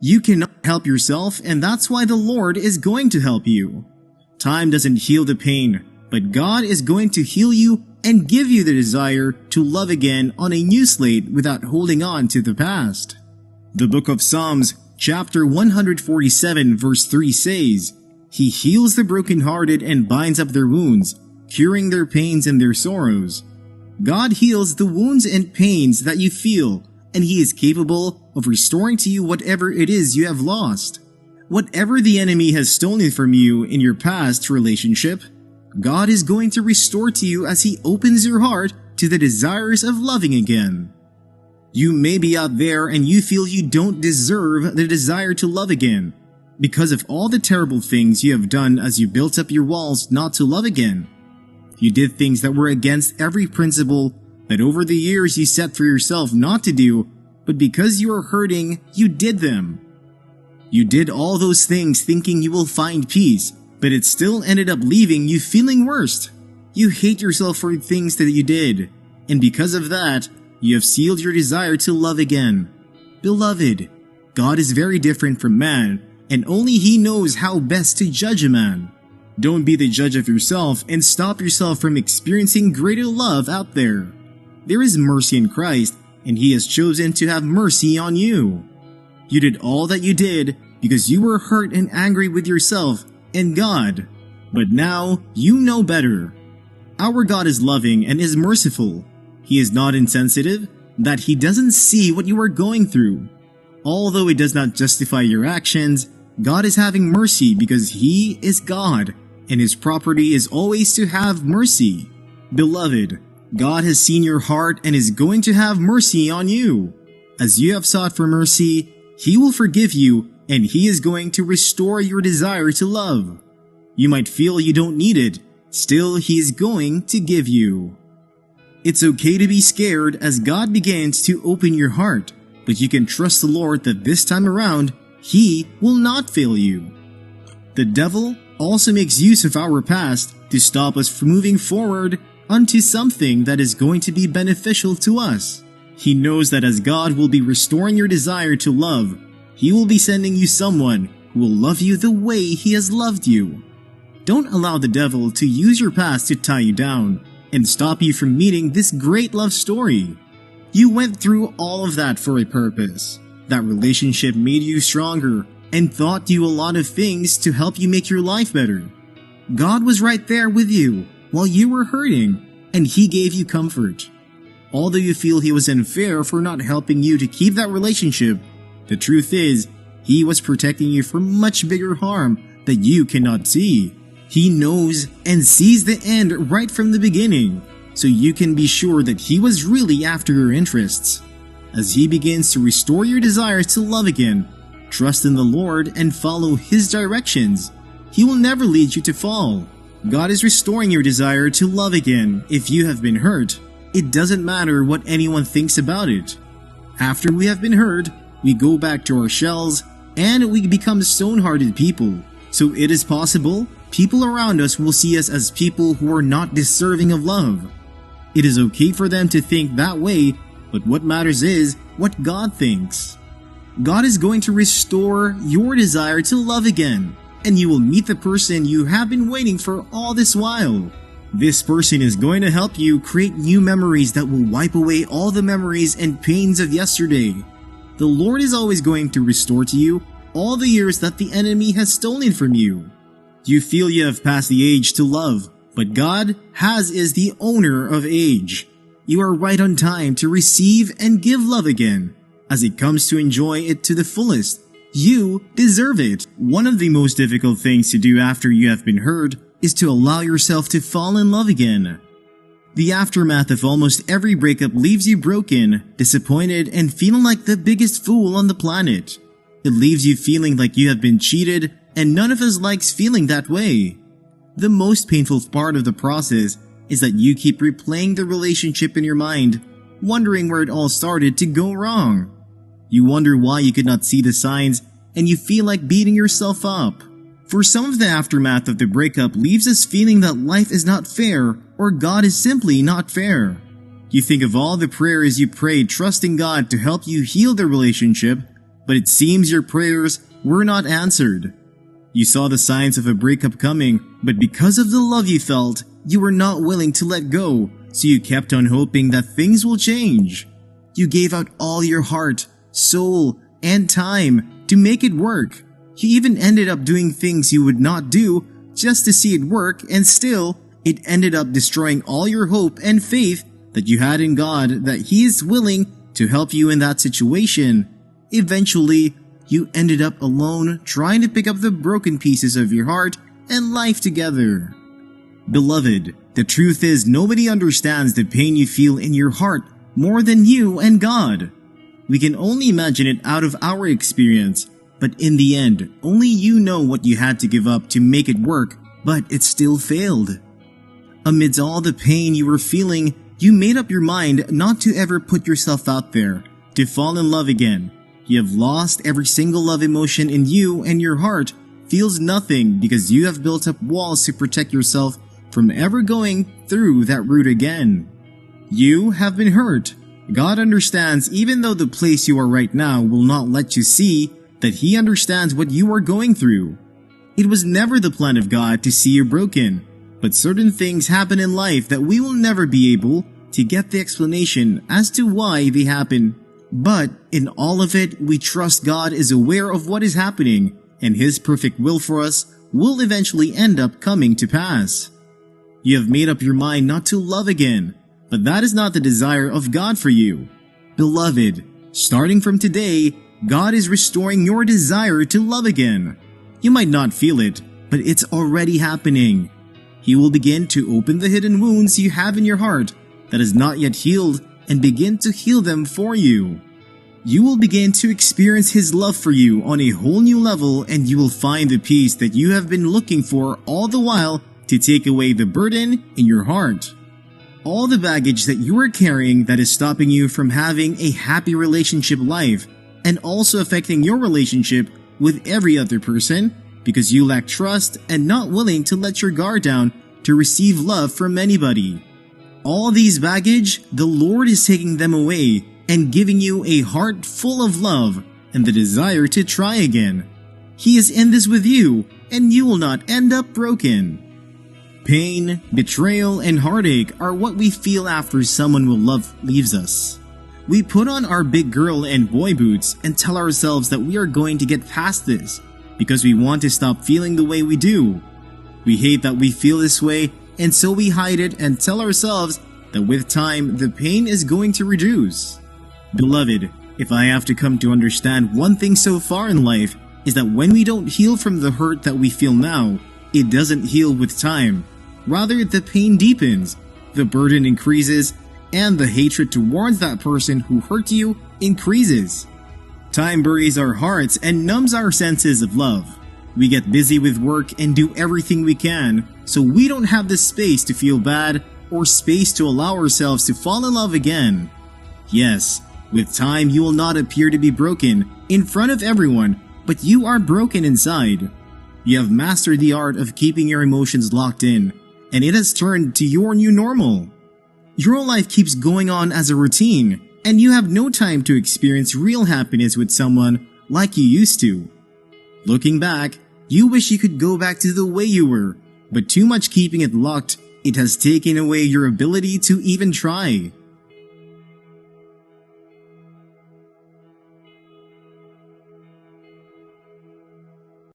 You cannot help yourself, and that's why the Lord is going to help you. Time doesn't heal the pain, but God is going to heal you and give you the desire to love again on a new slate without holding on to the past. The book of Psalms, chapter 147, verse 3 says, "He heals the brokenhearted and binds up their wounds, curing their pains and their sorrows." God heals the wounds and pains that you feel, and He is capable of restoring to you whatever it is you have lost. Whatever the enemy has stolen from you in your past relationship, God is going to restore to you as He opens your heart to the desires of loving again. You may be out there and you feel you don't deserve the desire to love again because of all the terrible things you have done as you built up your walls not to love again. You did things that were against every principle that over the years you set for yourself not to do, but because you are hurting, you did them. You did all those things thinking you will find peace, but it still ended up leaving you feeling worse. You hate yourself for things that you did, and because of that, you have sealed your desire to love again. Beloved, God is very different from man, and only He knows how best to judge a man. Don't be the judge of yourself and stop yourself from experiencing greater love out there. There is mercy in Christ, and He has chosen to have mercy on you. You did all that you did because you were hurt and angry with yourself and God. But now you know better. Our God is loving and is merciful. He is not insensitive, that He doesn't see what you are going through. Although it does not justify your actions, God is having mercy because He is God, and His property is always to have mercy. Beloved, God has seen your heart and is going to have mercy on you. As you have sought for mercy, He will forgive you, and He is going to restore your desire to love. You might feel you don't need it, still He is going to give you. It's okay to be scared as God begins to open your heart, but you can trust the Lord that this time around, He will not fail you. The devil also makes use of our past to stop us from moving forward unto something that is going to be beneficial to us. He knows that as God will be restoring your desire to love, He will be sending you someone who will love you the way He has loved you. Don't allow the devil to use your past to tie you down and stop you from meeting this great love story. You went through all of that for a purpose. That relationship made you stronger and taught you a lot of things to help you make your life better. God was right there with you while you were hurting, and He gave you comfort. Although you feel He was unfair for not helping you to keep that relationship, the truth is, He was protecting you from much bigger harm that you cannot see. He knows and sees the end right from the beginning, so you can be sure that He was really after your interests. As He begins to restore your desires to love again, trust in the Lord and follow His directions. He will never lead you to fall. God is restoring your desire to love again if you have been hurt. It doesn't matter what anyone thinks about it. After we have been hurt, we go back to our shells and we become stone-hearted people. So it is possible people around us will see us as people who are not deserving of love. It is okay for them to think that way, but what matters is what God thinks. God is going to restore your desire to love again, and you will meet the person you have been waiting for all this while. This person is going to help you create new memories that will wipe away all the memories and pains of yesterday. The Lord is always going to restore to you all the years that the enemy has stolen from you. You feel you have passed the age to love, but God is the owner of age. You are right on time to receive and give love again. As it comes to enjoy it to the fullest, you deserve it. One of the most difficult things to do after you have been hurt is to allow yourself to fall in love again. The aftermath of almost every breakup leaves you broken, disappointed, and feeling like the biggest fool on the planet. It leaves you feeling like you have been cheated, and none of us likes feeling that way. The most painful part of the process is that you keep replaying the relationship in your mind, wondering where it all started to go wrong. You wonder why you could not see the signs, and you feel like beating yourself up. For some of the aftermath of the breakup leaves us feeling that life is not fair, or God is simply not fair. You think of all the prayers you prayed trusting God to help you heal the relationship, but it seems your prayers were not answered. You saw the signs of a breakup coming, but because of the love you felt, you were not willing to let go, so you kept on hoping that things will change. You gave out all your heart, soul, and time to make it work. You even ended up doing things you would not do just to see it work, and still, it ended up destroying all your hope and faith that you had in God that He is willing to help you in that situation. Eventually, you ended up alone trying to pick up the broken pieces of your heart and life together. Beloved, the truth is nobody understands the pain you feel in your heart more than you and God. We can only imagine it out of our experience, but in the end, only you know what you had to give up to make it work, but it still failed. Amidst all the pain you were feeling, you made up your mind not to ever put yourself out there, to fall in love again. You have lost every single love emotion in you, and your heart feels nothing because you have built up walls to protect yourself from ever going through that route again. You have been hurt. God understands, even though the place you are right now will not let you see that He understands what you are going through. It was never the plan of God to see you broken, but certain things happen in life that we will never be able to get the explanation as to why they happen. But in all of it, we trust God is aware of what is happening, and His perfect will for us will eventually end up coming to pass. You have made up your mind not to love again, but that is not the desire of God for you. Beloved, starting from today, God is restoring your desire to love again. You might not feel it, but it's already happening. He will begin to open the hidden wounds you have in your heart that is not yet healed and begin to heal them for you. You will begin to experience His love for you on a whole new level, and you will find the peace that you have been looking for all the while to take away the burden in your heart. All the baggage that you are carrying that is stopping you from having a happy relationship life and also affecting your relationship with every other person because you lack trust and not willing to let your guard down to receive love from anybody. All these baggage, the Lord is taking them away and giving you a heart full of love and the desire to try again. He is in this with you, and you will not end up broken. Pain, betrayal, and heartache are what we feel after someone we love leaves us. We put on our big girl and boy boots and tell ourselves that we are going to get past this because we want to stop feeling the way we do. We hate that we feel this way, and so we hide it and tell ourselves that with time, the pain is going to reduce. Beloved, if I have to come to understand one thing so far in life, is that when we don't heal from the hurt that we feel now, it doesn't heal with time. Rather, the pain deepens, the burden increases, and the hatred towards that person who hurt you increases. Time buries our hearts and numbs our senses of love. We get busy with work and do everything we can, so we don't have the space to feel bad or space to allow ourselves to fall in love again. Yes, with time you will not appear to be broken in front of everyone, but you are broken inside. You have mastered the art of keeping your emotions locked in, and it has turned to your new normal. Your life keeps going on as a routine, and you have no time to experience real happiness with someone like you used to. Looking back, you wish you could go back to the way you were, but too much keeping it locked, it has taken away your ability to even try.